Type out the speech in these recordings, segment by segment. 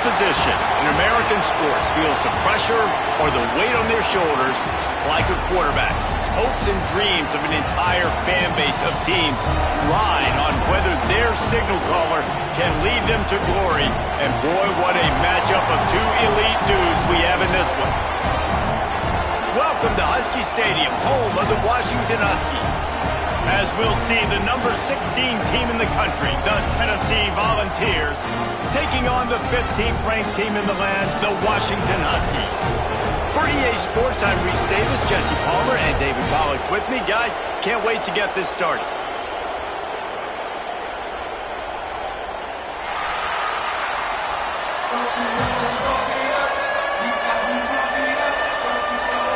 position in American sports feels the pressure or the weight on their shoulders like a quarterback. Hopes and dreams of an entire fan base of teams ride on whether their signal caller can lead them to glory. And boy, what a matchup of two elite dudes we have in this one. Welcome to Husky Stadium, home of the Washington Huskies. As we'll see, the number 16 team in the country, the Tennessee Volunteers, taking on the 15th ranked team in the land, the Washington Huskies. For EA Sports, I'm Reese Davis, Jesse Palmer, and David Pollack with me. Guys, can't wait to get this started.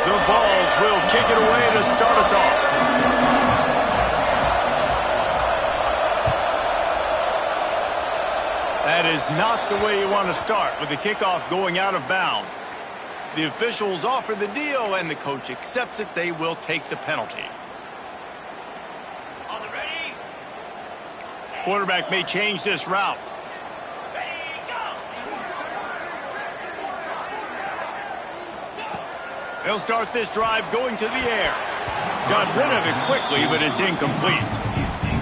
The Vols will kick it away to start us off. That is not the way you want to start, with the kickoff going out of bounds. The officials offer the deal, and the coach accepts it. They will take the penalty. On the ready. Quarterback may change this route. Ready, go. They'll start this drive going to the air. Got rid of it quickly, but it's incomplete.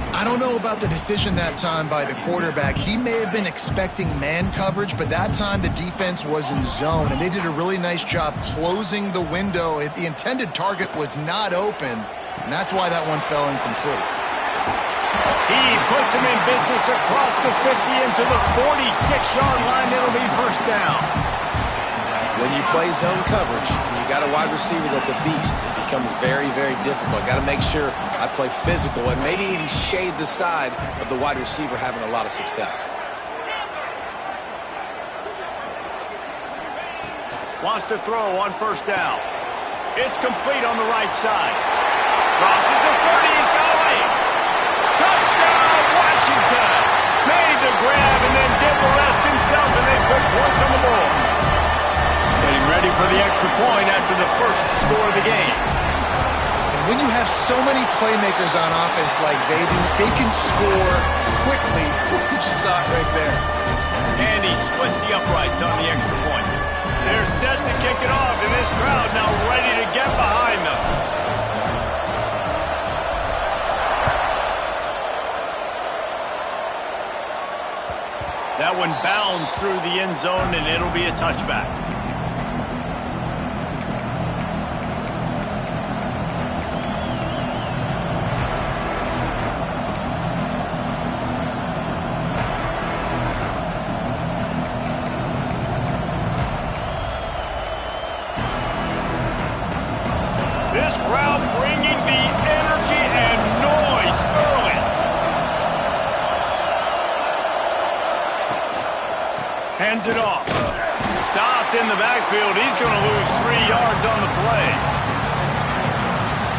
I don't know about the decision that time by the quarterback. He may have been expecting man coverage, but that time the defense was in zone, and they did a really nice job closing the window. The intended target was not open, and that's why that one fell incomplete. He puts him in business across the 50 into the 46-yard line. It'll be first down. When you play zone coverage, and you got a wide receiver that's a beast, it becomes very, very difficult. Got to make sure I play physical and maybe even shade the side of the wide receiver having a lot of success. Wants to throw on first down. It's complete on the right side. Crosses the 30. He's got away. Touchdown, Washington. Made the grab and then did the rest himself, and they put points on the board. Getting ready for the extra point after the first score of the game. And when you have so many playmakers on offense like they do, they can score quickly. You just saw it right there. And he splits the uprights on the extra point. They're set to kick it off, and this crowd now ready to get behind them. That one bounds through the end zone, and it'll be a touchback. This crowd bringing the energy and noise early. Hands it off. Stopped in the backfield. He's going to lose 3 yards on the play.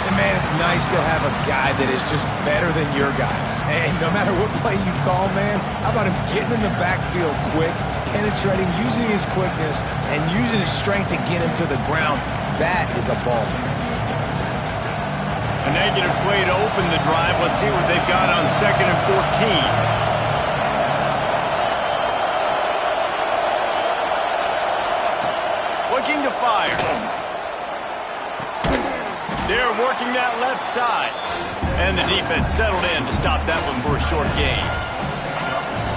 And man, it's nice to have a guy that is just better than your guys. And no matter what play you call, man, how about him getting in the backfield quick, penetrating, using his quickness, and using his strength to get him to the ground. That is a ball. A negative play to open the drive. Let's see what they've got on 2nd and 14. Looking to fire. They're working that left side. And the defense settled in to stop that one for a short gain.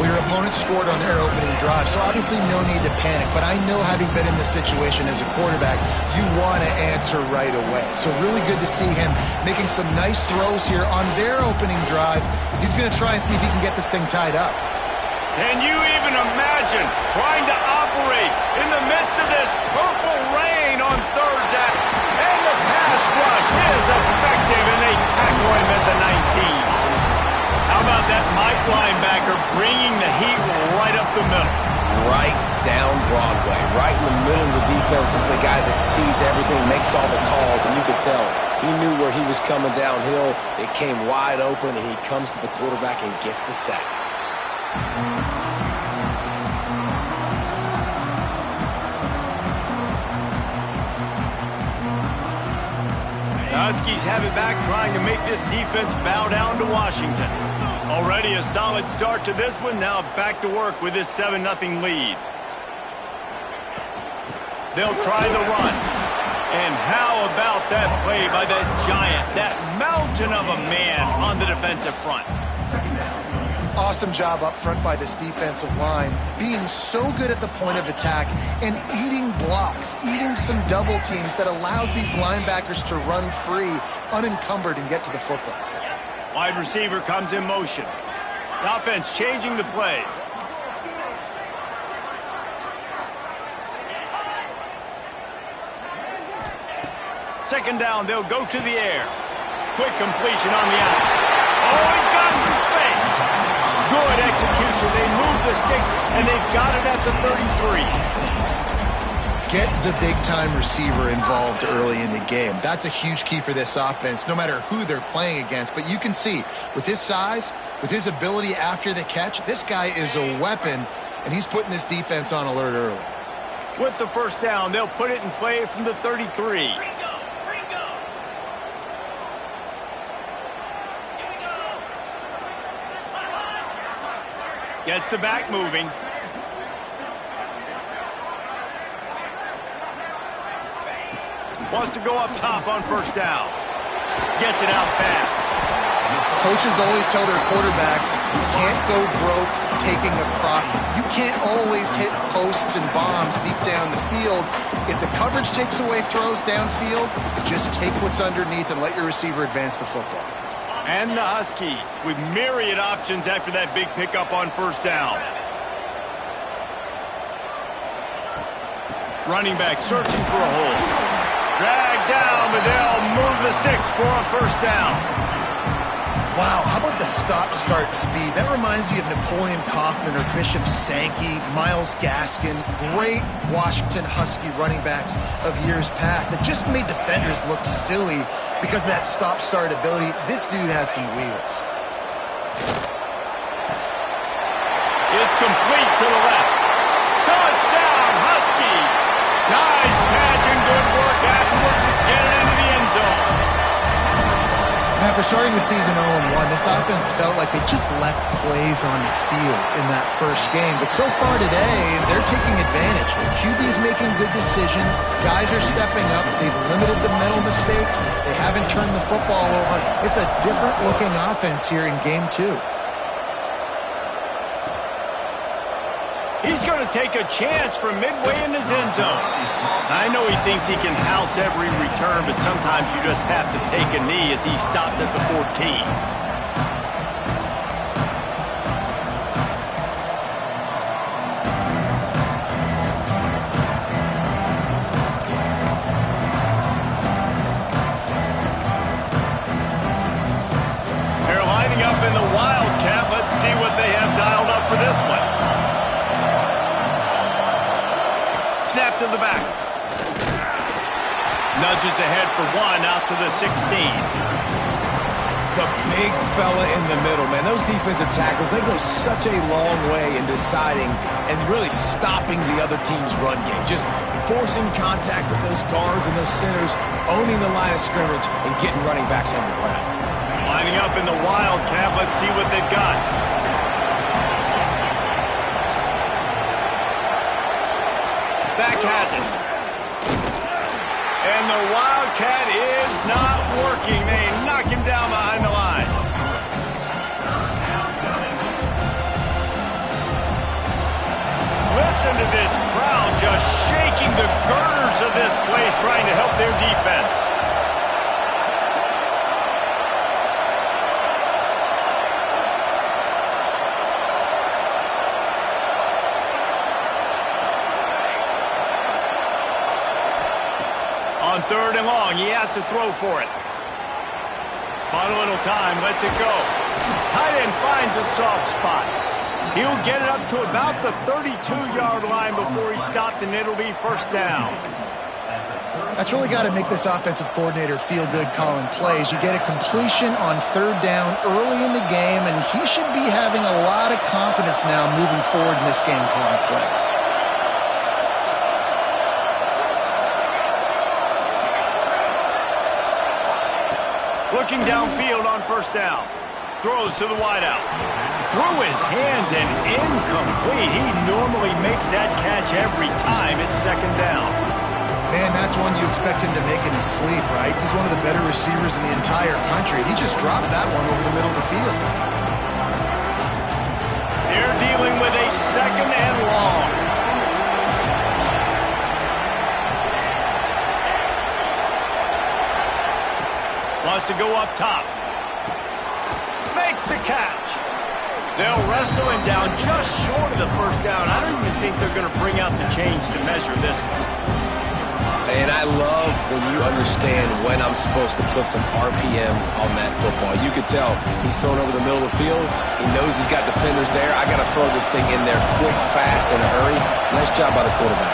Well, your opponent scored on their opening drive, so obviously no need to panic. But I know, having been in this situation as a quarterback, you want to answer right away. So really good to see him making some nice throws here on their opening drive. He's going to try and see if he can get this thing tied up. Can you even imagine trying to operate in the midst of this purple rain on third down? And the pass rush is effective, and they tackle him at the 19. How about that Mike linebacker bringing the heat right up the middle? Right down Broadway, right in the middle of the defense. Is the guy that sees everything, makes all the calls, and you could tell he knew where he was coming downhill. It came wide open, and he comes to the quarterback and gets the sack. The Huskies have it back, trying to make this defense bow down to Washington. Already a solid start to this one. Now back to work with this 7-0 lead. They'll try the run. And how about that play by that giant, that mountain of a man on the defensive front? Awesome job up front by this defensive line, being so good at the point of attack and eating blocks, eating some double teams that allows these linebackers to run free, unencumbered, and get to the football. Wide receiver comes in motion. The offense changing the play. Second down, they'll go to the air. Quick completion on the out. Oh, he's got some space. Good execution. They move the sticks, and they've got it at the 33. Get the big-time receiver involved early in the game. That's a huge key for this offense, no matter who they're playing against. But you can see, with his size, with his ability after the catch, this guy is a weapon, and he's putting this defense on alert early. With the first down, they'll put it in play from the 33. Gets the back moving. Wants to go up top on first down. Gets it out fast. Coaches always tell their quarterbacks, you can't go broke taking a profit. You can't always hit posts and bombs deep down the field. If the coverage takes away throws downfield, just take what's underneath and let your receiver advance the football. And the Huskies with myriad options after that big pickup on first down. Running back searching for a hole. Dragged down, but they'll move the sticks for a first down. Wow, how about the stop-start speed? That reminds you of Napoleon Kaufman or Bishop Sankey, Myles Gaskin, great Washington Husky running backs of years past that just made defenders look silly because of that stop-start ability. This dude has some wheels. It's complete to the left. Touchdown, Huskies! Nice catch and good work afterwards to get it into the end zone. After starting the season 0-1, this offense felt like they just left plays on the field in that first game. But so far today, they're taking advantage. QB's making good decisions. Guys are stepping up. They've limited the mental mistakes. They haven't turned the football over. It's a different-looking offense here in Game 2. He's going to take a chance from midway in his end zone. I know he thinks he can house every return, but sometimes you just have to take a knee as he stopped at the 14. They're lining up in the Wildcat. Let's see what they have dialed up for this one. Snap to the back. Nudges ahead for one out to the 16. The big fella in the middle, man. Those defensive tackles, they go such a long way in deciding and really stopping the other team's run game. Just forcing contact with those guards and those centers, owning the line of scrimmage, and getting running backs on the ground. Lining up in the Wildcat. Let's see what they've got. Back has it. And the Wildcat is not working. They knock him down behind the line. Listen to this crowd just shaking the girders of this place trying to help their defense. On third and long, he has to throw for it. Bought a little time, lets it go. Tight end finds a soft spot. He'll get it up to about the 32-yard line before he stopped, and it'll be first down. That's really got to make this offensive coordinator feel good calling plays. You get a completion on third down early in the game, and he should be having a lot of confidence now moving forward in this game calling plays. Looking downfield on first down. Throws to the wideout. Through his hands and incomplete. He normally makes that catch every time. It's second down. Man, that's one you expect him to make in his sleep, right? He's one of the better receivers in the entire country. He just dropped that one over the middle of the field. They're dealing with a 2nd and long. Wants to go up top. Makes the catch. They'll wrestle him down just short of the first down. I don't even think they're going to bring out the chains to measure this one. And I love when you understand when I'm supposed to put some RPMs on that football. You could tell he's thrown over the middle of the field. He knows he's got defenders there. I got to throw this thing in there quick, fast, in a hurry. Nice job by the quarterback.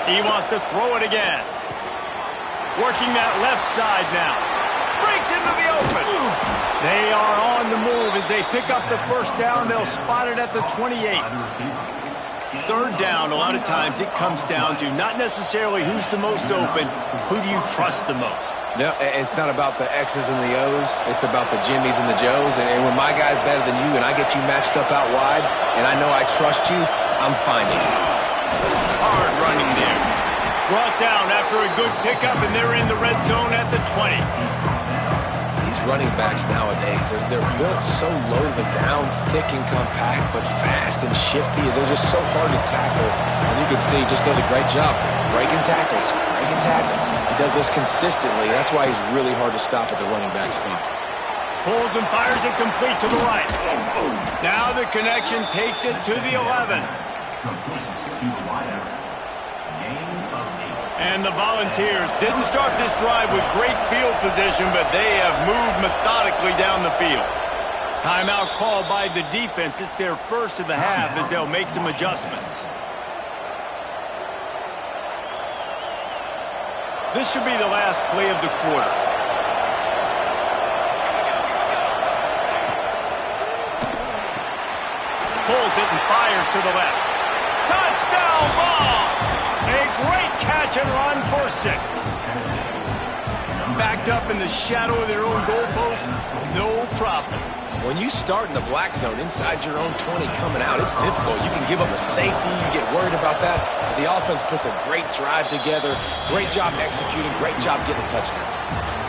He wants to throw it again. Working that left side now. Breaks into the open. They are on the move as they pick up the first down. They'll spot it at the 28. 3rd down, a lot of times it comes down to not necessarily who's the most open, who do you trust the most? No, it's not about the X's and the O's. It's about the Jimmies and the Joes. And when my guy's better than you and I get you matched up out wide and I know I trust you, I'm finding you. Hard running there. Brought down after a good pickup, and they're in the red zone at the 20. Running backs nowadays, they're built so low to the ground, thick and compact, but fast and shifty. They're just so hard to tackle. And you can see he just does a great job breaking tackles. He does this consistently. That's why he's really hard to stop at the running back spot. Pulls and fires it complete to the right. Now the connection takes it to the 11. And the Volunteers didn't start this drive with great field position, but they have moved methodically down the field. Timeout called by the defense. It's their first of the half as they'll make some adjustments. This should be the last play of the quarter. Pulls it and fires to the left. Touchdown ball! A great catch and run for 6. Backed up in the shadow of their own goalpost, no problem. When you start in the black zone inside your own 20 coming out, it's difficult. You can give up a safety. You get worried about that. The offense puts a great drive together. Great job executing. Great job getting a touchdown.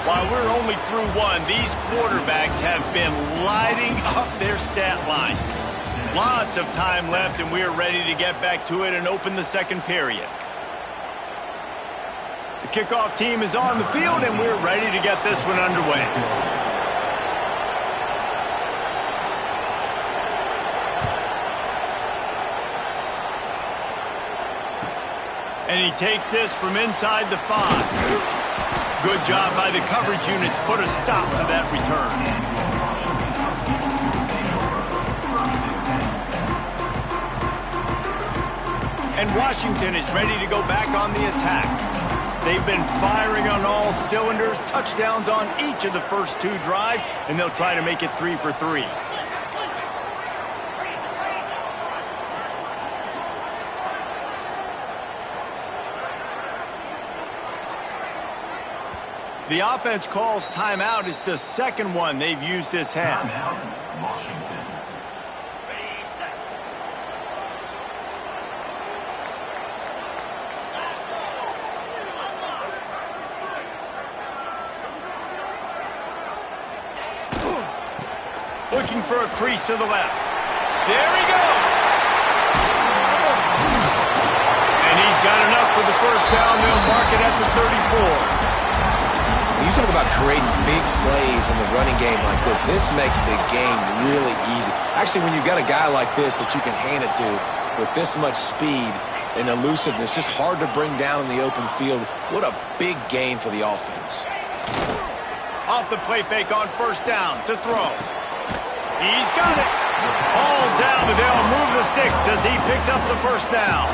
While we're only through one, these quarterbacks have been lighting up their stat lines. Lots of time left, and we're ready to get back to it and open the second period. The kickoff team is on the field, and we're ready to get this one underway. And he takes this from inside the 5. Good job by the coverage unit to put a stop to that return. And Washington is ready to go back on the attack. They've been firing on all cylinders, touchdowns on each of the first 2 drives, and they'll try to make it 3 for 3. The offense calls timeout. It's the second one they've used this half. Looking for a crease to the left. There he goes. And he's got enough for the first down. They'll mark it at the 34. When you talk about creating big plays in the running game like this makes the game really easy. Actually, when you've got a guy like this that you can hand it to with this much speed and elusiveness, just hard to bring down in the open field, what a big gain for the offense. Off the play fake on first down to throw. He's got it. All down, but they'll move the sticks as he picks up the first down.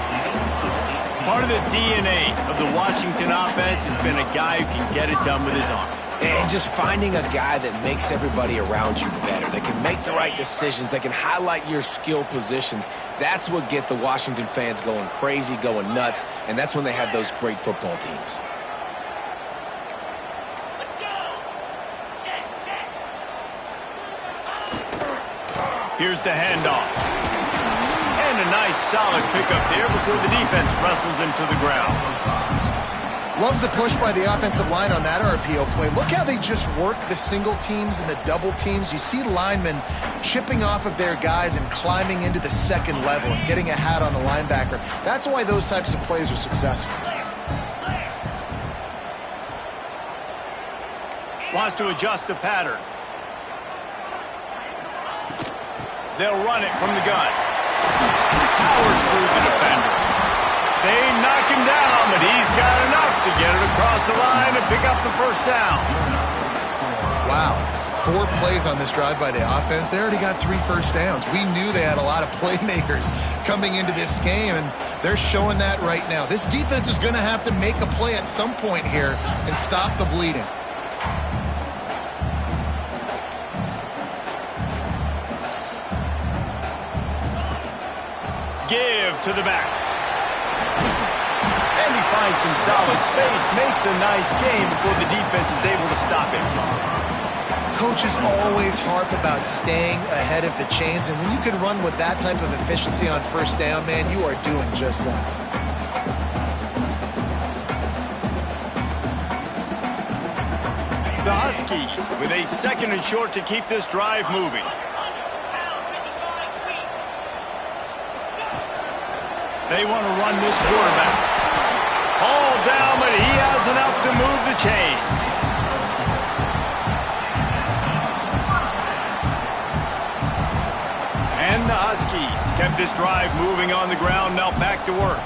Part of the DNA of the Washington offense has been a guy who can get it done with his arm. And just finding a guy that makes everybody around you better, that can make the right decisions, that can highlight your skill positions. That's what gets the Washington fans going crazy, going nuts, and that's when they have those great football teams. Let's go. Check. Here's the handoff. And a nice solid pickup there before the defense wrestles him to the ground. Love the push by the offensive line on that RPO play. Look how they just work the single teams and the double teams. You see linemen chipping off of their guys and climbing into the second level and getting a hat on the linebacker. That's why those types of plays are successful. Wants to adjust the pattern. They'll run it from the gun. Powers through the defender. They knock him down, but he's got enough to get it across the line and pick up the first down. Wow. 4 plays on this drive by the offense. They already got 3 first downs. We knew they had a lot of playmakers coming into this game, and they're showing that right now. This defense is going to have to make a play at some point here and stop the bleeding. Give to the back. And he finds some solid space, makes a nice game before the defense is able to stop him. Coaches always harp about staying ahead of the chains, and when you can run with that type of efficiency on first down, man, you are doing just that. The Huskies with a 2nd and short to keep this drive moving. They want to run this quarterback. All down, but he has enough to move the chains. And the Huskies kept this drive moving on the ground, now back to work.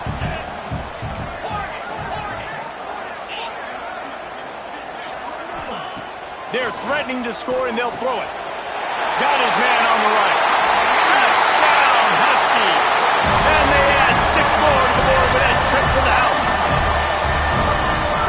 They're threatening to score, and they'll throw it. Got his man on the right. Touchdown, Huskies! And they add 6 more to the board with that trip to the house.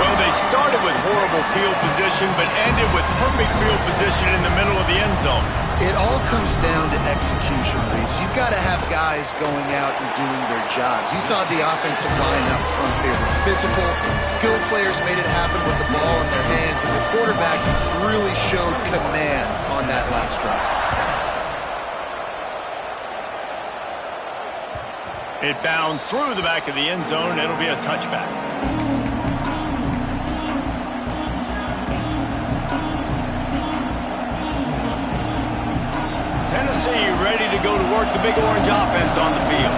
Well, they started with horrible field position, but ended with perfect field position in the middle of the end zone. It all comes down to execution, Reese. You've got to have guys going out and doing their jobs. You saw the offensive line up front. They were physical. Skilled players made it happen with the ball in their hands, and the quarterback really showed command on that last drive. It bounds through the back of the end zone, and it'll be a touchback. Tennessee ready to go to work the Big Orange offense on the field.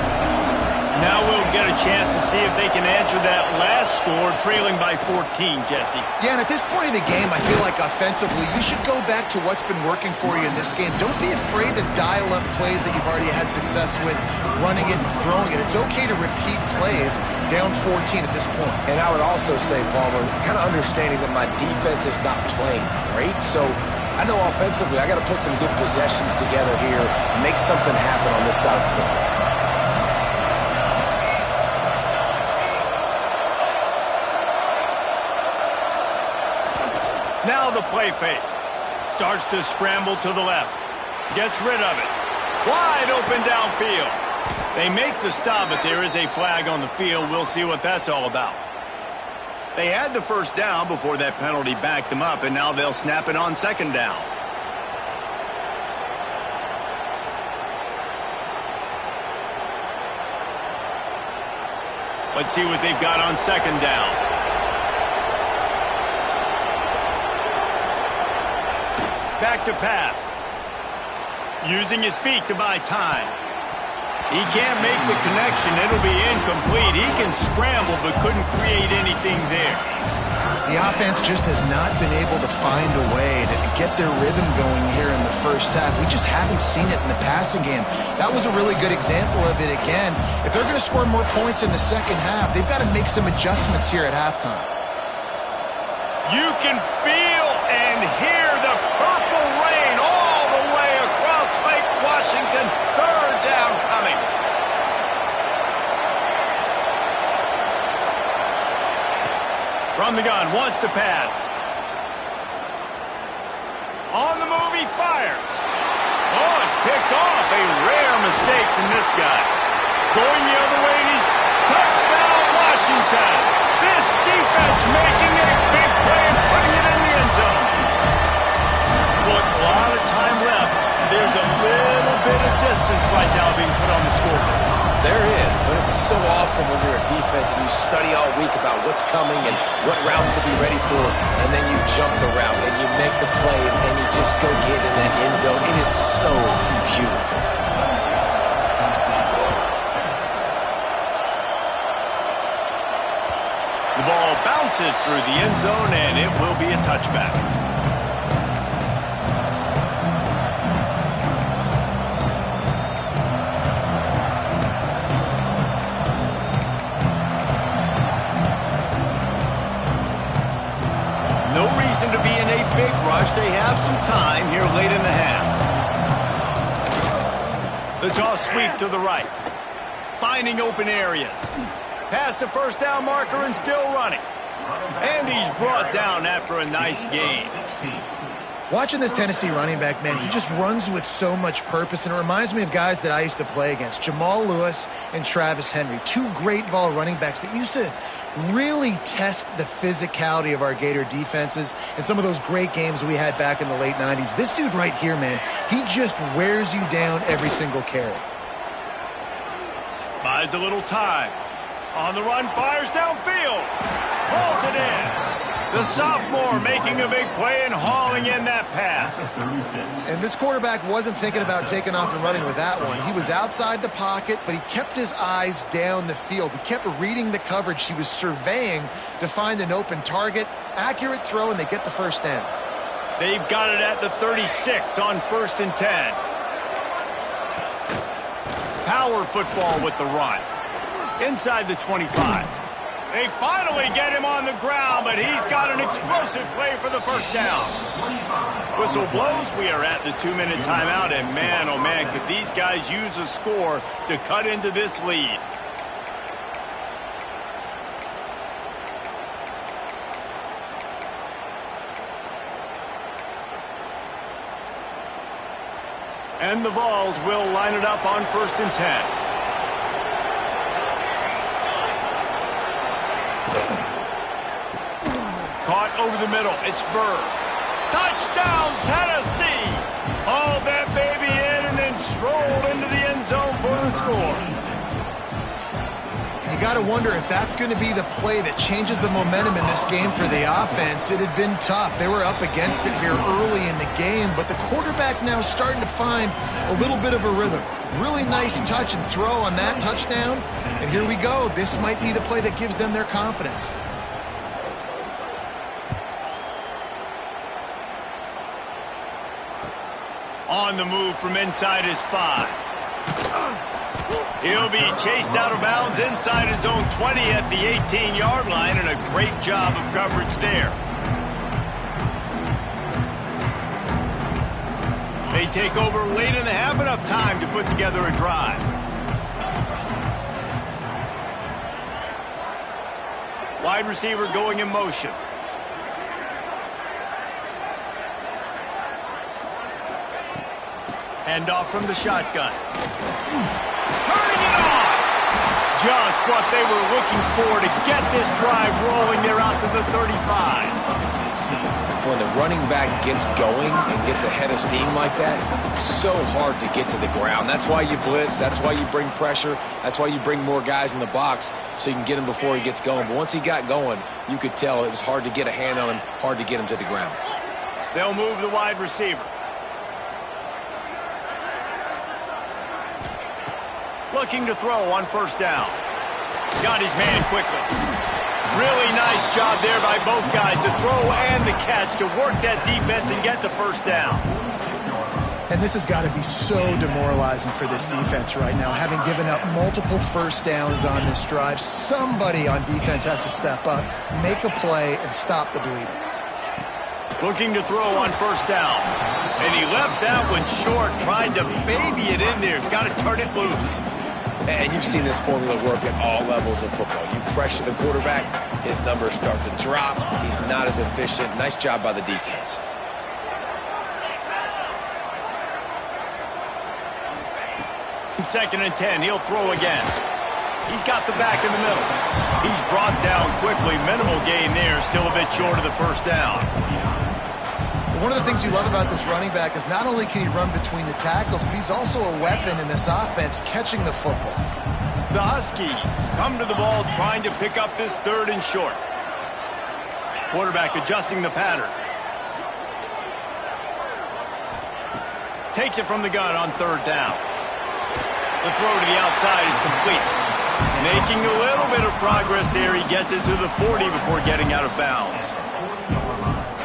Now we'll get a chance to see if they can answer that last score, trailing by 14, Jesse. Yeah, and at this point in the game, I feel like offensively, you should go back to what's been working for you in this game. Don't be afraid to dial up plays that you've already had success with, running it and throwing it. It's okay to repeat plays down 14 at this point. And I would also say, Palmer, kind of understanding that my defense is not playing great, so I know offensively I got to put some good possessions together here, make something happen on this side of the football. Now the play fake. Starts to scramble to the left. Gets rid of it. Wide open downfield. They make the stop, but there is a flag on the field. We'll see what that's all about. They had the first down before that penalty backed them up, and now they'll snap it on 2nd down. Let's see what they've got on 2nd down. Back to pass. Using his feet to buy time. He can't make the connection. It'll be incomplete. He can scramble, but couldn't create anything there. The offense just has not been able to find a way to get their rhythm going here in the first half. We just haven't seen it in the passing game. That was a really good example of it again. If they're going to score more points in the second half, they've got to make some adjustments here at halftime. You can feel and hear the purple rain all the way across Lake Washington. 3rd down coming. From the gun, wants to pass. On the move, he fires. Oh, it's picked off. A rare mistake from this guy. Going the other way, and he's touchdown, Washington. This defense making a big play and putting it in the end zone. Look, a lot of time left. There's a little bit of so awesome when you're a defense and you study all week about what's coming and what routes to be ready for, and then you jump the route and you make the plays and you just go get in that end zone. It is so beautiful. The ball bounces through the end zone, and it will be a touchback. No reason to be in a big rush. They have some time here late in the half. The toss sweep to the right. Finding open areas. Past the first down marker and still running. And he's brought down after a nice gain. Watching this Tennessee running back, man, he just runs with so much purpose, and it reminds me of guys that I used to play against, Jamal Lewis and Travis Henry, two great ball running backs that used to really test the physicality of our Gator defenses and some of those great games we had back in the late 90s. This dude right here, man, he just wears you down every single carry. Buys a little time. On the run, fires downfield. Hauls it in. The sophomore making a big play and hauling in that pass. And this quarterback wasn't thinking about taking off and running with that one. He was outside the pocket, but he kept his eyes down the field. He kept reading the coverage. He was surveying to find an open target. Accurate throw, and they get the first down. They've got it at the 36 on 1st and 10. Power football with the run. Inside the 25. They finally get him on the ground, but he's got an explosive play for the first down. Whistle blows. We are at the 2-minute timeout, and man, oh man, could these guys use a score to cut into this lead. And the Vols will line it up on 1st and 10. Caught over the middle. It's Burr. Touchdown, Tennessee! Hauled that baby in and then strolled into the end zone for the score. You got to wonder if that's going to be the play that changes the momentum in this game for the offense. It had been tough. They were up against it here early in the game, but the quarterback now is starting to find a little bit of a rhythm. Really nice touch and throw on that touchdown. And here we go. This might be the play that gives them their confidence. On the move from inside his 5. He'll be chased out of bounds inside his own 20 at the 18-yard line, and a great job of coverage there. They take over late in the half, enough time to put together a drive. Wide receiver going in motion. Handoff from the shotgun. Turning it on! Just what they were looking for to get this drive rolling. They're out to the 35. When the running back gets going and gets ahead of steam like that, so hard to get to the ground. That's why you blitz. That's why you bring pressure. That's why you bring more guys in the box so you can get him before he gets going. But once he got going, you could tell it was hard to get a hand on him, hard to get him to the ground. They'll move the wide receiver. Looking to throw on 1st down. Got his man quickly. Really nice job there by both guys to throw and the catch to work that defense and get the 1st down. And this has got to be so demoralizing for this defense right now. Having given up multiple 1st downs on this drive, somebody on defense has to step up, make a play, and stop the bleeding. Looking to throw on 1st down. And he left that one short, tried to baby it in there. He's got to turn it loose. And you've seen this formula work at all levels of football. You pressure the quarterback, his numbers start to drop. He's not as efficient. Nice job by the defense. In 2nd and 10, he'll throw again. He's got the back in the middle. He's brought down quickly. Minimal gain there, still a bit short of the 1st down. One of the things you love about this running back is not only can he run between the tackles, but he's also a weapon in this offense catching the football. The Huskies come to the ball trying to pick up this 3rd and short. Quarterback adjusting the pattern. Takes it from the gun on 3rd down. The throw to the outside is complete. Making a little bit of progress there. He gets it to the 40 before getting out of bounds.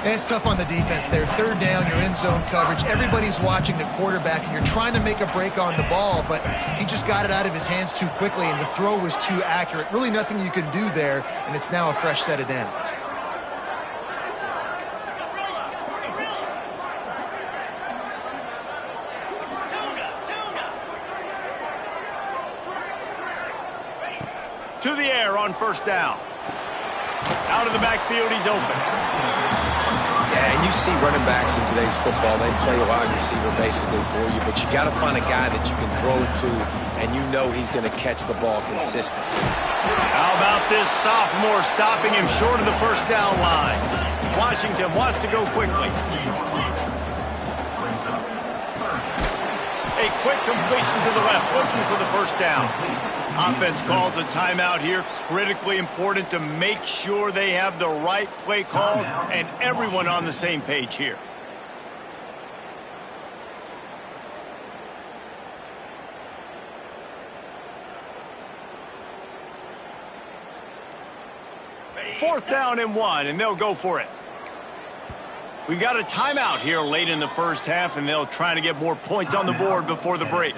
And it's tough on the defense there. 3rd down, you're in zone coverage. Everybody's watching the quarterback, and you're trying to make a break on the ball, but he just got it out of his hands too quickly, and the throw was too accurate. Really nothing you can do there, and it's now a fresh set of downs. To the air on 1st down. Out of the backfield, he's open. Yeah, and you see running backs in today's football, they play a wide receiver basically for you, but you got to find a guy that you can throw it to, and you know he's going to catch the ball consistently. How about this sophomore stopping him short of the 1st down line? Washington wants to go quickly. A quick completion to the left, looking for the 1st down. Offense calls a timeout here. Critically important to make sure they have the right play call and everyone on the same page here. Fourth down and 1, and they'll go for it. We got a timeout here late in the 1st half, and they'll try to get more points on the board before the break.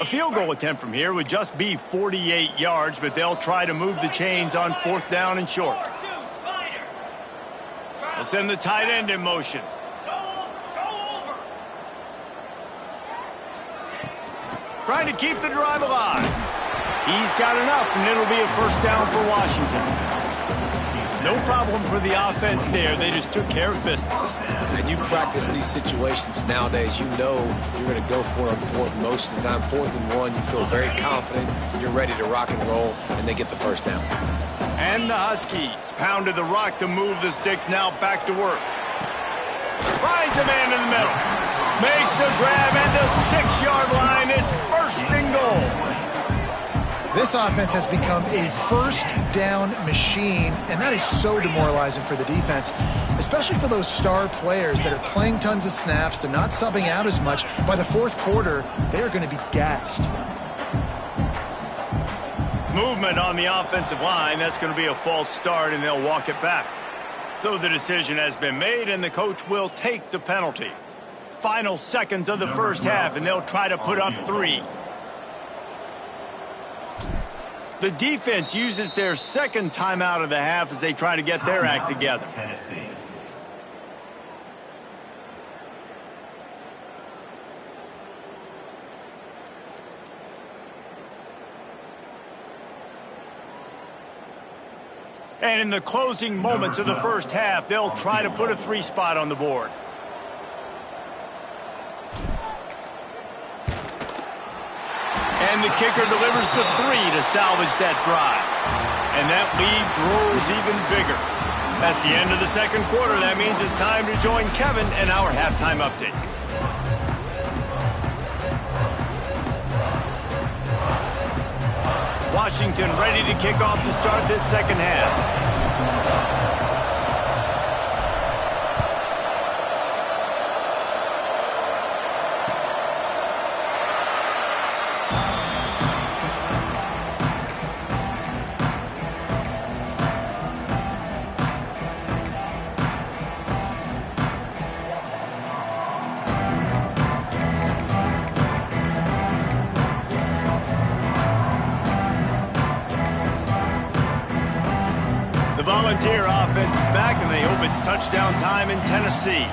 A field goal attempt from here would just be 48 yards, but they'll try to move the chains on 4th down and short. They'll send the tight end in motion. Trying to keep the drive alive. He's got enough, and it'll be a 1st down for Washington. No problem for the offense there. They just took care of business. And you practice these situations nowadays, you know you're going to go for it on 4th most of the time. 4th and 1, you feel very confident, you're ready to rock and roll, and they get the 1st down. And the Huskies pounded the rock to move the sticks, now back to work. Finds a man in the middle. Makes a grab at the 6-yard line. It's 1st and goal. This offense has become a 1st down machine, and that is so demoralizing for the defense, especially for those star players that are playing tons of snaps. They're not subbing out as much. By the 4th quarter, they are going to be gassed. Movement on the offensive line. That's going to be a false start, and they'll walk it back. So the decision has been made, and the coach will take the penalty. Final seconds of the 1st half, and they'll try to put up 3. The defense uses their 2nd timeout of the half as they try to get their act together. And in the closing moments of the 1st half, they'll try to put a 3 spot on the board. And the kicker delivers the 3 to salvage that drive. And that lead grows even bigger. That's the end of the 2nd quarter. That means it's time to join Kevin and our halftime update. Washington ready to kick off to start this 2nd half. Volunteer offense is back, and they hope it's touchdown time in Tennessee.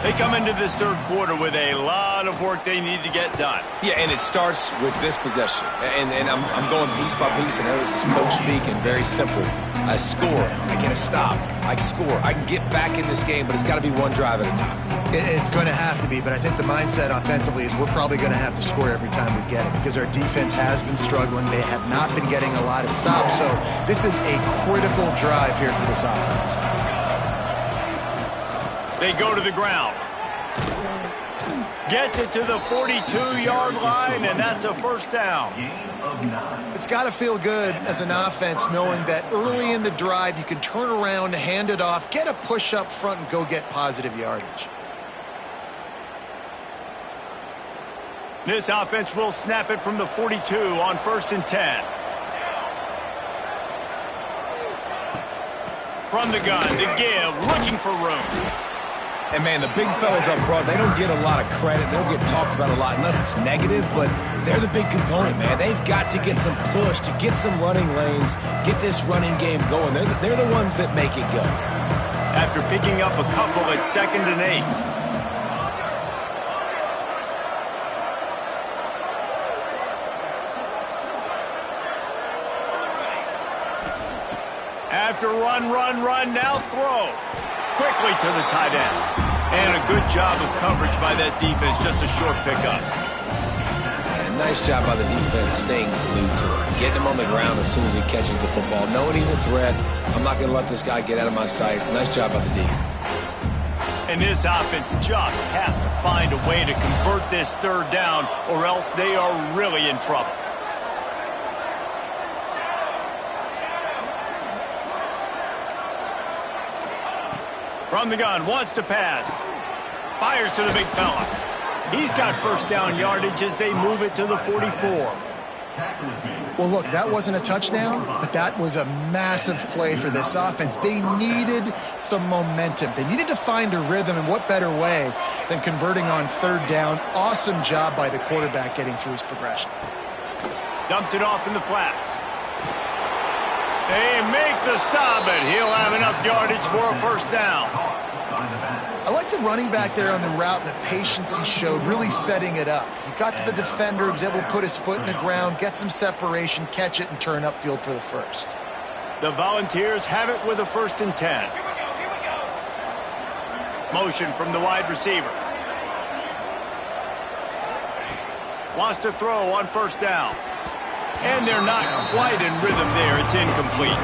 They come into this 3rd quarter with a lot of work they need to get done. Yeah, and it starts with this possession. And I'm going piece by piece. I know this is coach speak, and very simple. I score. I get a stop. I score. I can get back in this game, but it's got to be one drive at a time. It's going to have to be, but I think the mindset offensively is we're probably going to have to score every time we get it because our defense has been struggling. They have not been getting a lot of stops, so this is a critical drive here for this offense. They go to the ground. Gets it to the 42-yard line, and that's a first down. It's got to feel good as an offense knowing that early in the drive you can turn around, hand it off, get a push up front, and go get positive yardage. This offense will snap it from the 42 on 1st and 10. From the gun, the give, looking for room. And, man, the big fellas up front, they don't get a lot of credit. They don't get talked about a lot unless it's negative, but they're the big component, man. They've got to get some push, to get some running lanes, get this running game going. They're the ones that make it go. After picking up a couple at 2nd and 8. After run, now throw. Quickly to the tight end. And a good job of coverage by that defense, just a short pickup. And nice job by the defense staying glued to him. Getting him on the ground as soon as he catches the football. Knowing he's a threat, I'm not going to let this guy get out of my sights. Nice job by the D. And this offense just has to find a way to convert this 3rd down, or else they are really in trouble. From the gun, wants to pass. Fires to the big fella. He's got 1st down yardage as they move it to the 44. Well, look, that wasn't a touchdown, but that was a massive play for this offense. They needed some momentum. They needed to find a rhythm, and what better way than converting on 3rd down. Awesome job by the quarterback getting through his progression. Dumps it off in the flats. They make the stop, but he'll have enough yardage for a 1st down. I like the running back there on the route and the patience he showed, really setting it up. He got to the defender, was able to put his foot in the ground, get some separation, catch it, and turn upfield for the 1st. The Volunteers have it with a 1st and 10. Motion from the wide receiver. Wants to throw on 1st down. And they're not quite in rhythm there. It's incomplete.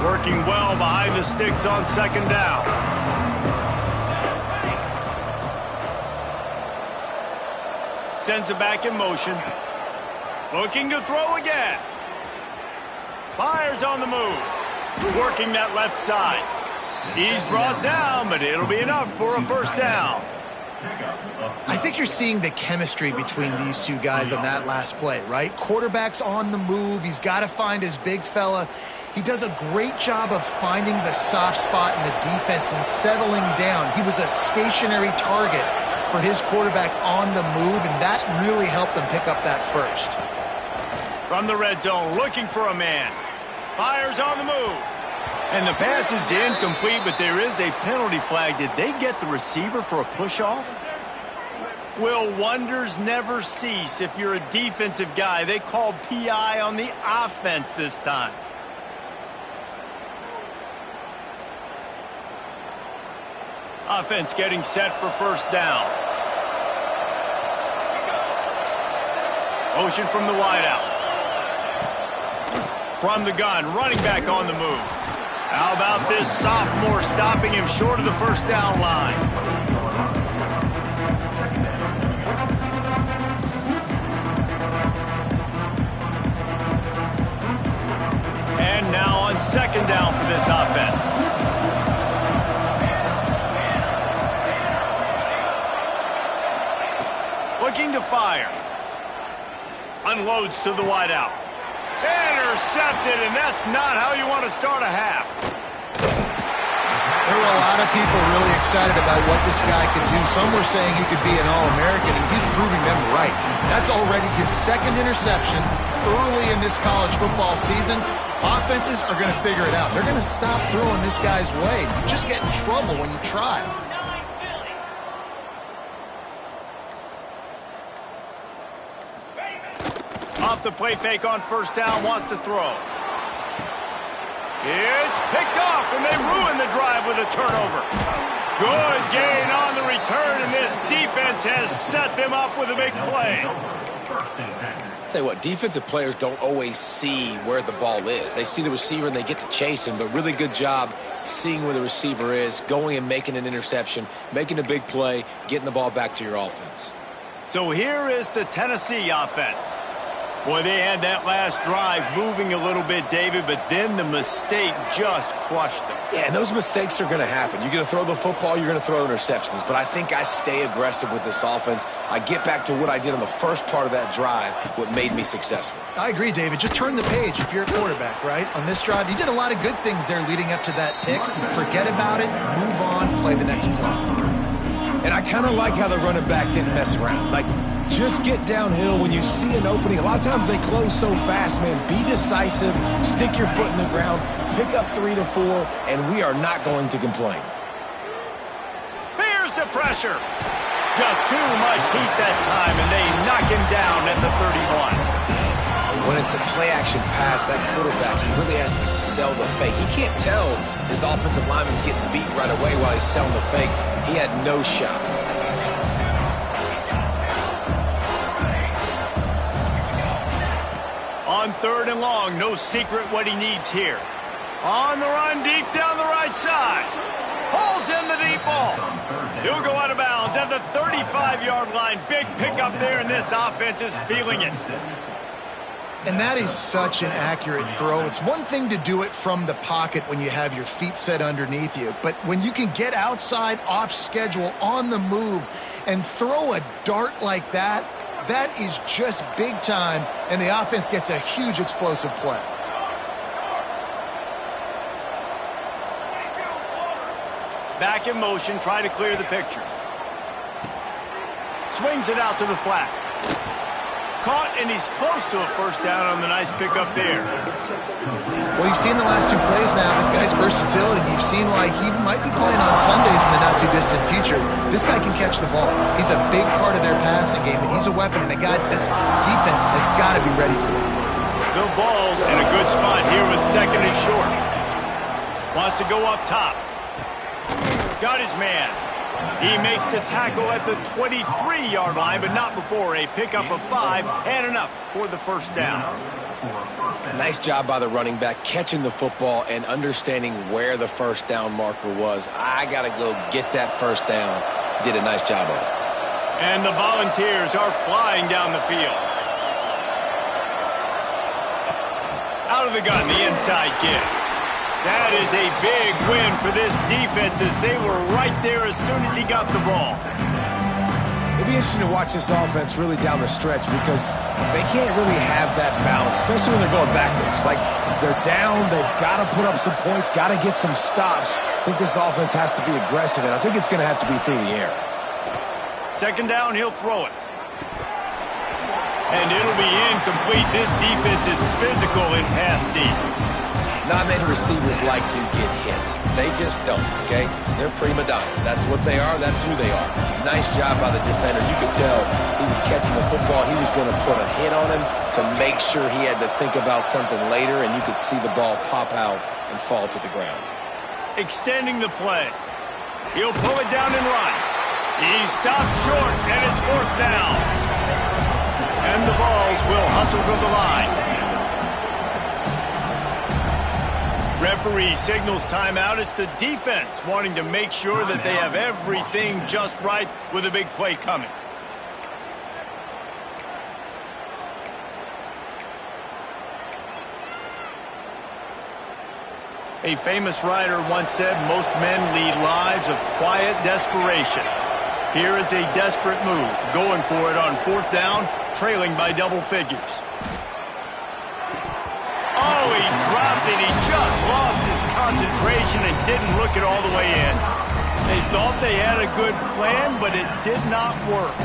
Working well behind the sticks on 2nd down. Sends it back in motion. Looking to throw again. Fires on the move. Working that left side. He's brought down, but it'll be enough for a 1st down. I think you're seeing the chemistry between these two guys on that last play, right? Quarterback's on the move. He's got to find his big fella. He does a great job of finding the soft spot in the defense and settling down. He was a stationary target for his quarterback on the move, and that really helped them pick up that 1st. From the red zone, looking for a man. Fires on the move. And the pass is incomplete, but there is a penalty flag. Did they get the receiver for a push-off? Will wonders never cease if you're a defensive guy? They called PI on the offense this time. Offense getting set for 1st down. Motion from the wideout. From the gun, running back on the move. How about this sophomore stopping him short of the 1st down line? And now on 2nd down for this offense. Looking to fire. Unloads to the wideout. Intercepted, and that's not how you want to start a half. There were a lot of people really excited about what this guy could do. Some were saying he could be an All-American, and he's proving them right. That's already his second interception early in this college football season. Offenses are going to figure it out. They're going to stop throwing this guy's way. You just get in trouble when you try. Off the play fake on first down, wants to throw. It's picked off, and they ruin the drive with a turnover. Good gain on the return, and this defense has set them up with a big play. Tell you what, defensive players don't always see where the ball is. They see the receiver and they get to chase him, but really good job seeing where the receiver is, going and making an interception, making a big play, getting the ball back to your offense. So here is the Tennessee offense. Boy, they had that last drive moving a little bit, David, but then the mistake just crushed them. Yeah, and those mistakes are going to happen. You're going to throw the football, you're going to throw interceptions, but I think I stay aggressive with this offense. I get back to what I did on the first part of that drive, what made me successful. I agree, David. Just turn the page if you're a quarterback, right? On this drive, you did a lot of good things there leading up to that pick. Forget about it, move on, play the next play. And I kind of like how the running back didn't mess around. Like, just get downhill when you see an opening. A lot of times they close so fast, man. Be decisive, stick your foot in the ground, pick up 3 to 4, and we are not going to complain. Here's the pressure. Just too much heat that time, and they knock him down at the 31. When it's a play-action pass, that quarterback, he really has to sell the fake. He can't tell his offensive lineman's getting beat right away while he's selling the fake. He had no shot. On 3rd and long, no secret what he needs here. On the run, deep down the right side. Pulls in the deep ball. He'll go out of bounds at the 35-yard line. Big pickup there, and this offense is feeling it. And that is such an accurate throw. It's one thing to do it from the pocket when you have your feet set underneath you, but when you can get outside, off schedule, on the move, and throw a dart like that, that is just big time, and the offense gets a huge explosive play. Back in motion, trying to clear the picture. Swings it out to the flat. Caught, and he's close to a first down on the nice pickup there. Well, you've seen the last 2 plays now. This guy's versatility. You've seen why he might be playing on Sundays in the not-too-distant future. This guy can catch the ball. He's a big part of their passing game, and he's a weapon, and a guy this defense has got to be ready for him. The Vols in a good spot here with 2nd and short. Wants to go up top. Got his man. He makes the tackle at the 23-yard line, but not before a pickup of 5 and enough for the first down. Nice job by the running back, catching the football and understanding where the first down marker was. I got to go get that first down. Did a nice job of it. And the Volunteers are flying down the field. Out of the gun, the inside give. That is a big win for this defense as they were right there as soon as he got the ball. It'd be interesting to watch this offense really down the stretch because they can't really have that balance, especially when they're going backwards. Like, they're down, they've got to put up some points, got to get some stops. I think this offense has to be aggressive, and I think it's going to have to be through the air. 2nd down, he'll throw it. And it'll be incomplete. This defense is physical in pass deep. Not many receivers like to get hit. They just don't, okay? They're prima donnas. That's what they are. That's who they are. Nice job by the defender. You could tell he was catching the football. He was going to put a hit on him to make sure he had to think about something later, and you could see the ball pop out and fall to the ground. Extending the play. He'll pull it down and run. He stopped short, and it's 4th down. And the Vols will hustle to the line. Referee signals timeout. It's the defense wanting to make sure that they have everything just right with a big play coming. A famous writer once said, most men lead lives of quiet desperation. Here is a desperate move, going for it on 4th down, trailing by double figures. Oh, he dropped it. He just lost his concentration and didn't look it all the way in. They thought they had a good plan, but it did not work.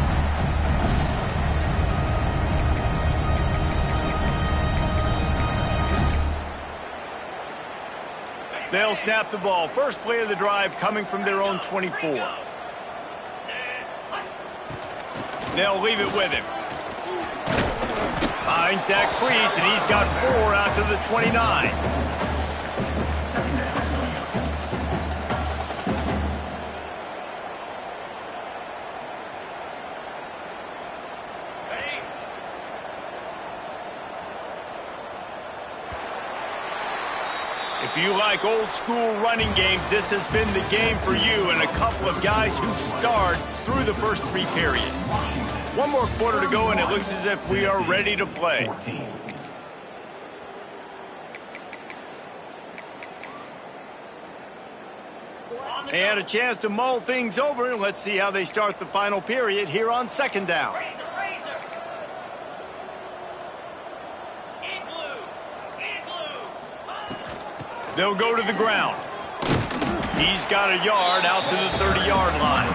They'll snap the ball. First play of the drive coming from their own 24. They'll leave it with him. Finds that crease, and he's got 4 out to the 29. If you like old school running games, this has been the game for you and a couple of guys who starred through the first 3 periods. One more quarter to go, and it looks as if we are ready to play. And a chance to mull things over. Let's see how they start the final period here on second down. They'll go to the ground. He's got a yard out to the 30-yard line.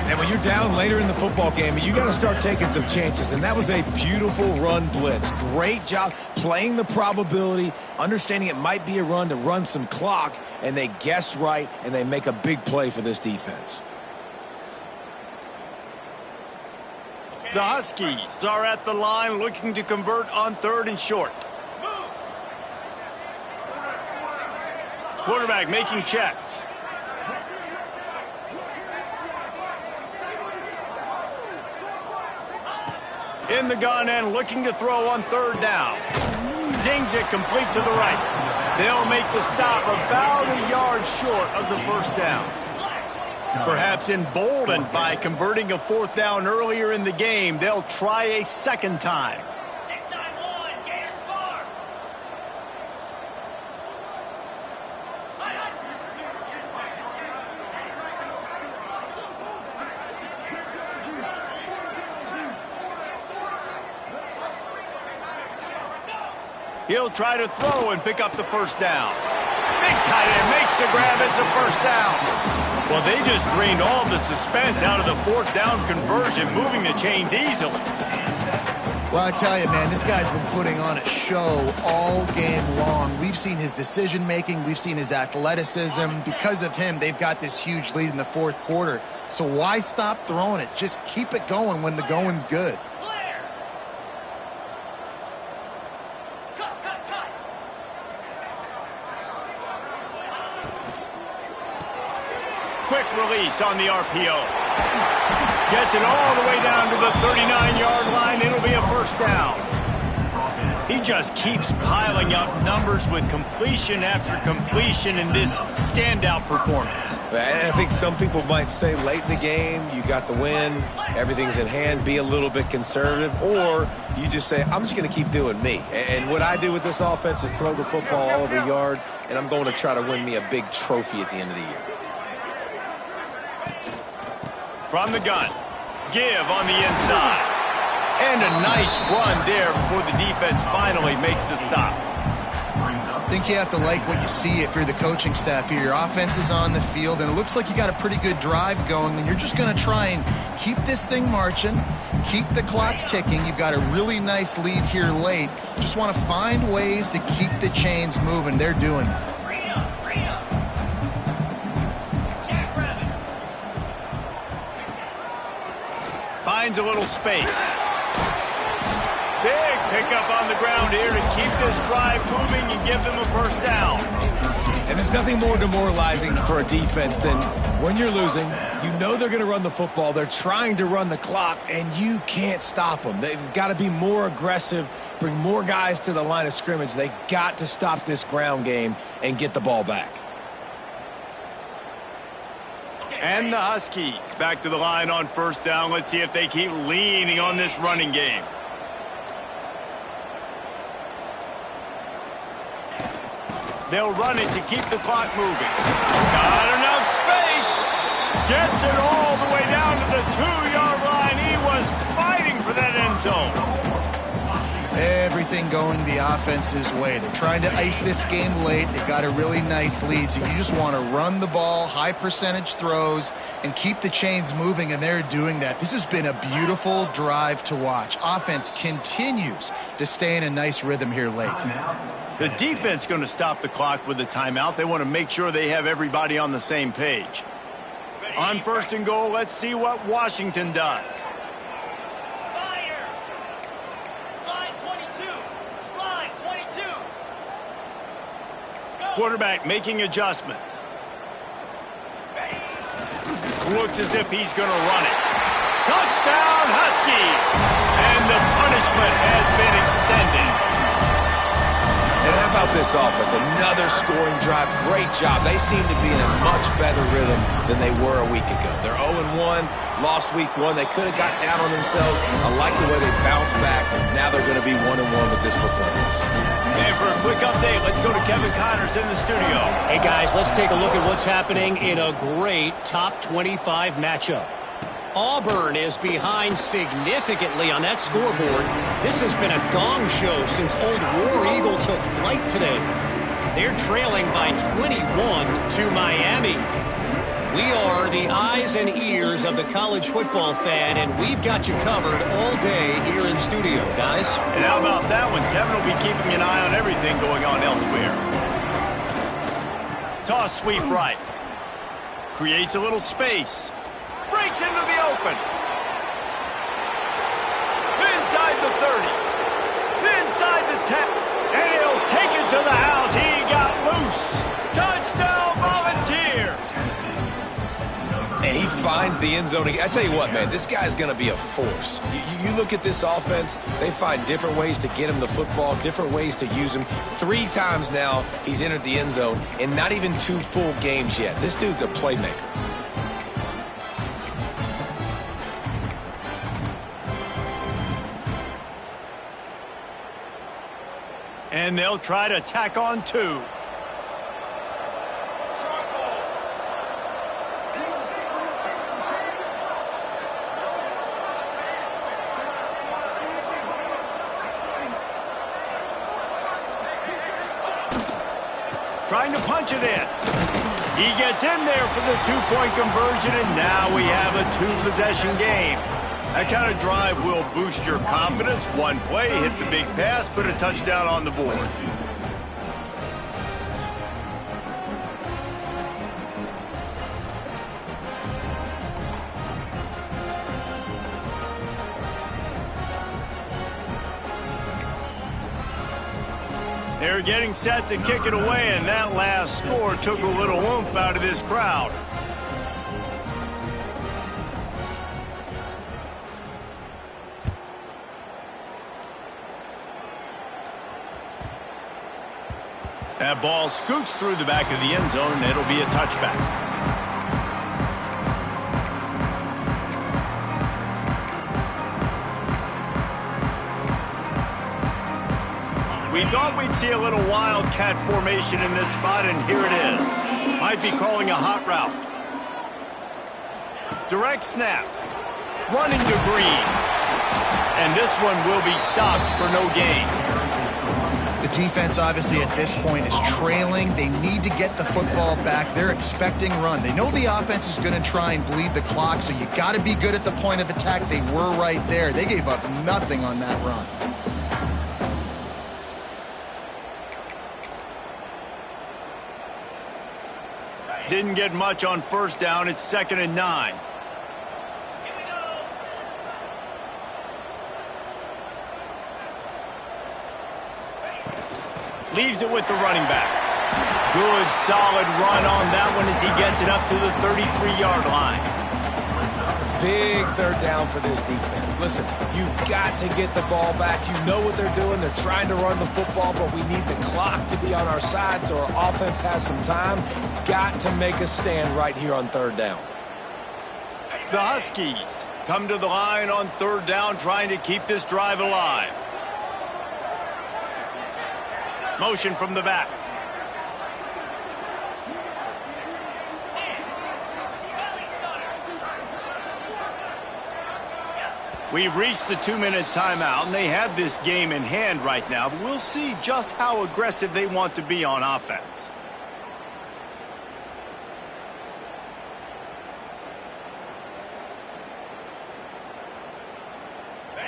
And when you're down later in the football game, you got to start taking some chances. And that was a beautiful run blitz. Great job playing the probability, understanding it might be a run to run some clock, and they guess right, and they make a big play for this defense. The Huskies are at the line looking to convert on 3rd and short. Quarterback making checks. In the gun and looking to throw on 3rd down. Zings it complete to the right. They'll make the stop about a yard short of the first down. Perhaps emboldened by converting a 4th down earlier in the game, they'll try a second time. He'll try to throw and pick up the first down. Big tight end makes the grab. It's a first down. Well, they just drained all the suspense out of the 4th down conversion, moving the chains easily. Well, I tell you, man, this guy's been putting on a show all game long. We've seen his decision-making. We've seen his athleticism. Because of him, they've got this huge lead in the 4th quarter. So why stop throwing it? Just keep it going when the going's good. Quick release on the RPO. Gets it all the way down to the 39-yard line. It'll be a first down. He just keeps piling up numbers with completion after completion in this standout performance. And I think some people might say late in the game, you got the win, everything's in hand, be a little bit conservative, or you just say, I'm just going to keep doing me. And what I do with this offense is throw the football all over the yard, and I'm going to try to win me a big trophy at the end of the year. From the gun, give on the inside. And a nice run there before the defense finally makes the stop. I think you have to like what you see if you're the coaching staff here. Your offense is on the field, and it looks like you got a pretty good drive going, and you're just going to try and keep this thing marching, keep the clock ticking. You've got a really nice lead here late. Just want to find ways to keep the chains moving. They're doing that. Finds a little space. Big pickup on the ground here to keep this drive moving and give them a first down. And there's nothing more demoralizing for a defense than when you're losing, you know they're going to run the football, they're trying to run the clock, and you can't stop them. They've got to be more aggressive, bring more guys to the line of scrimmage. They got to stop this ground game and get the ball back. And the Huskies back to the line on first down. Let's see if they keep leaning on this running game. They'll run it to keep the clock moving. Got enough space. Gets it all the way down to the 2-yard line. He was fighting for that end zone. Everything going the offense's way. They're trying to ice this game late. They've got a really nice lead, so you just want to run the ball, high percentage throws, and keep the chains moving, and they're doing that. This has been a beautiful drive to watch. Offense continues to stay in a nice rhythm here late. The defense going to stop the clock with a timeout. They want to make sure they have everybody on the same page. On 1st and goal, let's see what Washington does. Quarterback making adjustments. Looks as if he's going to run it. Touchdown, Huskies! And the punishment has been extended. And how about this offense? Another scoring drive. Great job. They seem to be in a much better rhythm than they were a week ago. They're 0-1, lost week 1. They could have got down on themselves. I like the way they bounced back. Now they're going to be 1-1 with this performance. And for a quick update, let's go to Kevin Connors in the studio. Hey, guys, let's take a look at what's happening in a great top 25 matchup. Auburn is behind significantly on that scoreboard. This has been a gong show since old War Eagle took flight today. They're trailing by 21 to Miami. We are the eyes and ears of the college football fan, and we've got you covered all day here in studio, guys. And how about that one? Kevin will be keeping an eye on everything going on elsewhere. Toss sweep right. Creates a little space. Breaks into the open. Inside the 30. Inside the 10. And he'll take it to the house. He got loose. Touchdown, Volunteers. And he finds the end zone again. I tell you what, man, this guy's going to be a force. You look at this offense, they find different ways to get him the football, different ways to use him. 3 times now he's entered the end zone, and not even 2 full games yet. This dude's a playmaker. And they'll try to tack on 2. Trying to punch it in. He gets in there for the 2-point conversion, and now we have a 2-possession game. That kind of drive will boost your confidence. One play, hit the big pass, put a touchdown on the board. They're getting set to kick it away, and that last score took a little oomph out of this crowd. That ball scoots through the back of the end zone, and it'll be a touchback. We thought we'd see a little wildcat formation in this spot, and here it is. Might be calling a hot route. Direct snap. Running to Green. And this one will be stopped for no gain. The defense, obviously, at this point is trailing. They need to get the football back. They're expecting run. They know the offense is going to try and bleed the clock, so you got to be good at the point of attack. They were right there. They gave up nothing on that run. Didn't get much on 1st down. It's 2nd and 9. Leaves it with the running back. Good, solid run on that one as he gets it up to the 33-yard line. Big 3rd down for this defense. Listen, you've got to get the ball back. You know what they're doing. They're trying to run the football, but we need the clock to be on our side so our offense has some time. Got to make a stand right here on 3rd down. The Huskies come to the line on 3rd down, trying to keep this drive alive. Motion from the back. We've reached the 2-minute timeout, and they have this game in hand right now. But we'll see just how aggressive they want to be on offense.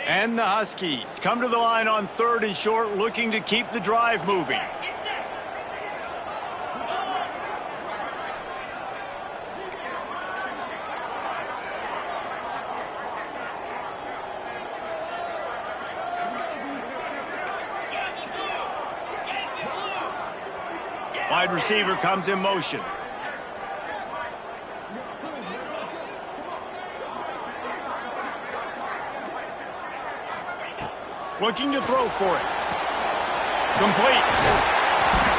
And the Huskies come to the line on 3rd and short, looking to keep the drive moving. Wide receiver comes in motion. Looking to throw for it. Complete.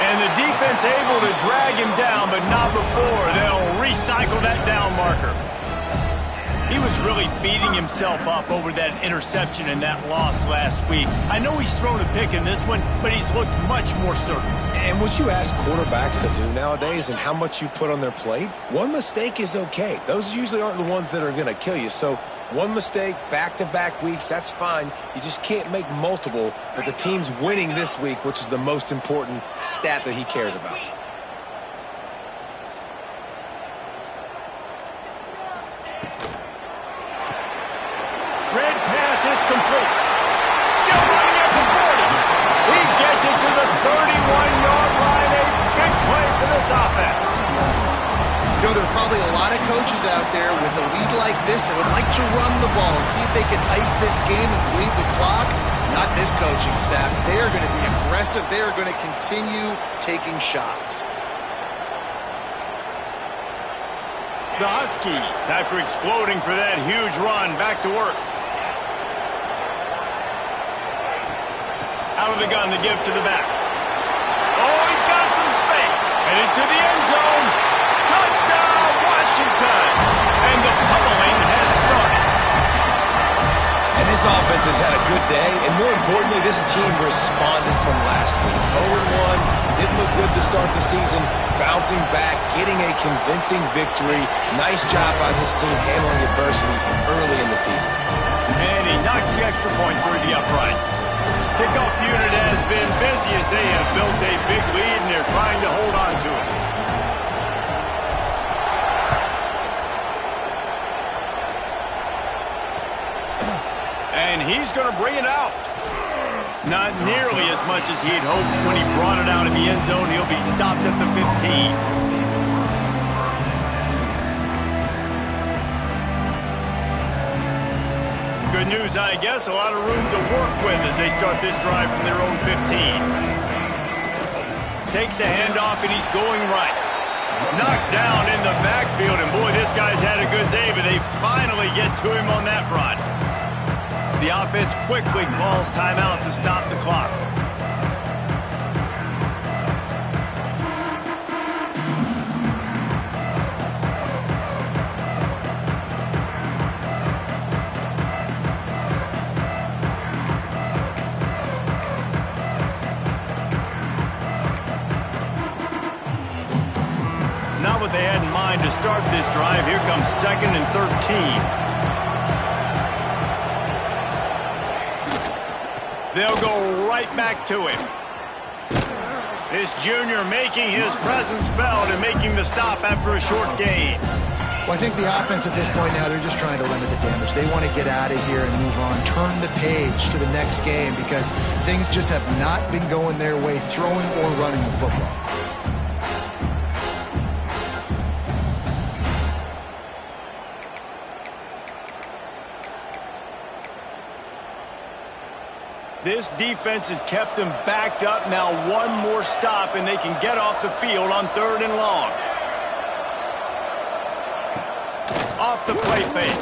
And the defense able to drag him down, but not before they'll recycle that down marker. He was really beating himself up over that interception and that loss last week. I know he's thrown a pick in this one, but he's looked much more certain. And what you ask quarterbacks to do nowadays and how much you put on their plate, one mistake is okay. Those usually aren't the ones that are going to kill you. So one mistake, back-to-back weeks, that's fine. You just can't make multiple, but the team's winning this week, which is the most important stat that he cares about. Red pass, it's complete. Still running at the 40. He gets it to the 31-yard line. A big play for this offense. You know, there are probably a lot of coaches out there with a lead like this that would like to run the ball and see if they can ice this game and bleed the clock. Not this coaching staff. They are going to be aggressive. They are going to continue taking shots. The Huskies, after exploding for that huge run, back to work. Out of the gun to give to the back. Oh, he's got some space. Headed to the end zone. Touchdown, Washington. And the pummeling has started. And this offense has had a good day, and more importantly, this team responded from last week. 0-1, didn't look good to start the season, bouncing back, getting a convincing victory. Nice job by this team handling adversity early in the season. And he knocks the extra point through the uprights. Kickoff unit has been busy as they have built a big lead, and they're trying to hold on to it. And he's going to bring it out. Not nearly as much as he'd hoped when he brought it out in the end zone. He'll be stopped at the 15. Good news, I guess. A lot of room to work with as they start this drive from their own 15. Takes the handoff, and he's going right. Knocked down in the backfield, and boy, this guy's had a good day, but they finally get to him on that run. The offense quickly calls timeout to stop the clock. Not what they had in mind to start this drive. Here comes 2nd and 13. They'll go right back to him. This junior making his presence felt and making the stop after a short gain. Well, I think the offense at this point now, they're just trying to limit the damage. They want to get out of here and move on, turn the page to the next game because things just have not been going their way, throwing or running the football. This defense has kept them backed up. Now one more stop, and they can get off the field on 3rd and long. Off the play fake.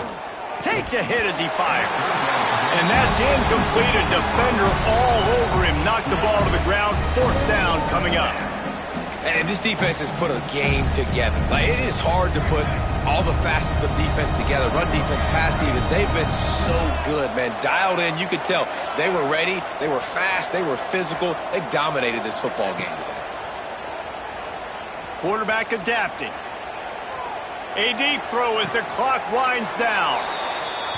Takes a hit as he fires. And that's incomplete. A defender all over him. Knocked the ball to the ground. 4th down coming up. And this defense has put a game together. Like, it is hard to put all the facets of defense together. Run defense, pass defense. They've been so good, man. Dialed in. You could tell they were ready. They were fast. They were physical. They dominated this football game today. Quarterback adapting. A deep throw as the clock winds down.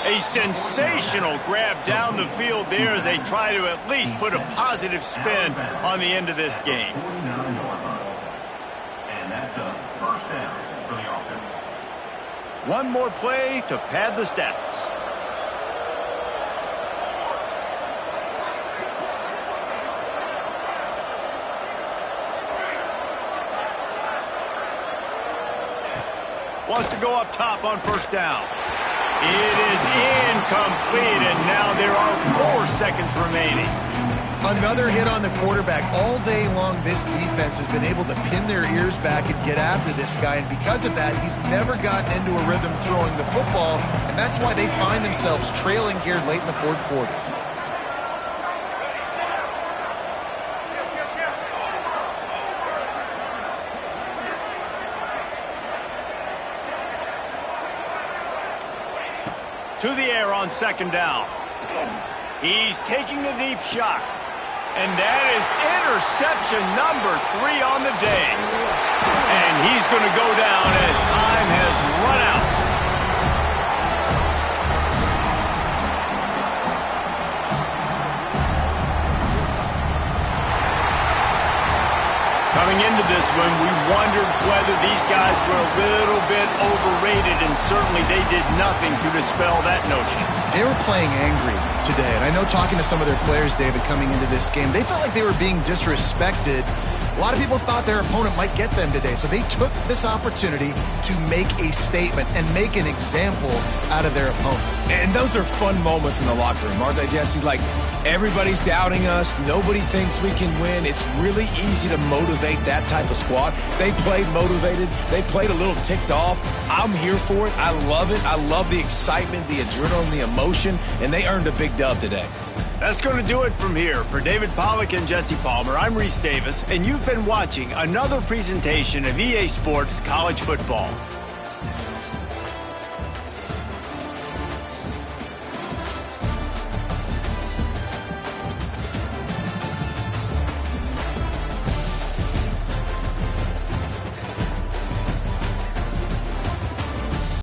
A sensational grab down the field there as they try to at least put a positive spin on the end of this game. And that's a first down for the offense. One more play to pad the stats. Wants to go up top on first down. It is incomplete, and now there are 4 seconds remaining. Another hit on the quarterback. All day long, this defense has been able to pin their ears back and get after this guy, and because of that, he's never gotten into a rhythm throwing the football, and that's why they find themselves trailing here late in the fourth quarter. To the air on second down. He's taking a deep shot. And that is interception number 3 on the day. And he's going to go down as time has run out. Coming into this one, we wondered whether these guys were a little bit overrated, and certainly they did nothing to dispel that notion. They were playing angry today, and I know talking to some of their players, David, coming into this game, they felt like they were being disrespected. A lot of people thought their opponent might get them today, so they took this opportunity to make a statement and make an example out of their opponent. And those are fun moments in the locker room, aren't they, Jesse? Like, everybody's doubting us. Nobody thinks we can win. It's really easy to motivate that type of squad. They played motivated. They played a little ticked off. I'm here for it. I love it. I love the excitement, the adrenaline, the emotion, and they earned a big dub today. That's going to do it from here. For David Pollack and Jesse Palmer, I'm Reese Davis, and you've been watching another presentation of EA Sports College Football.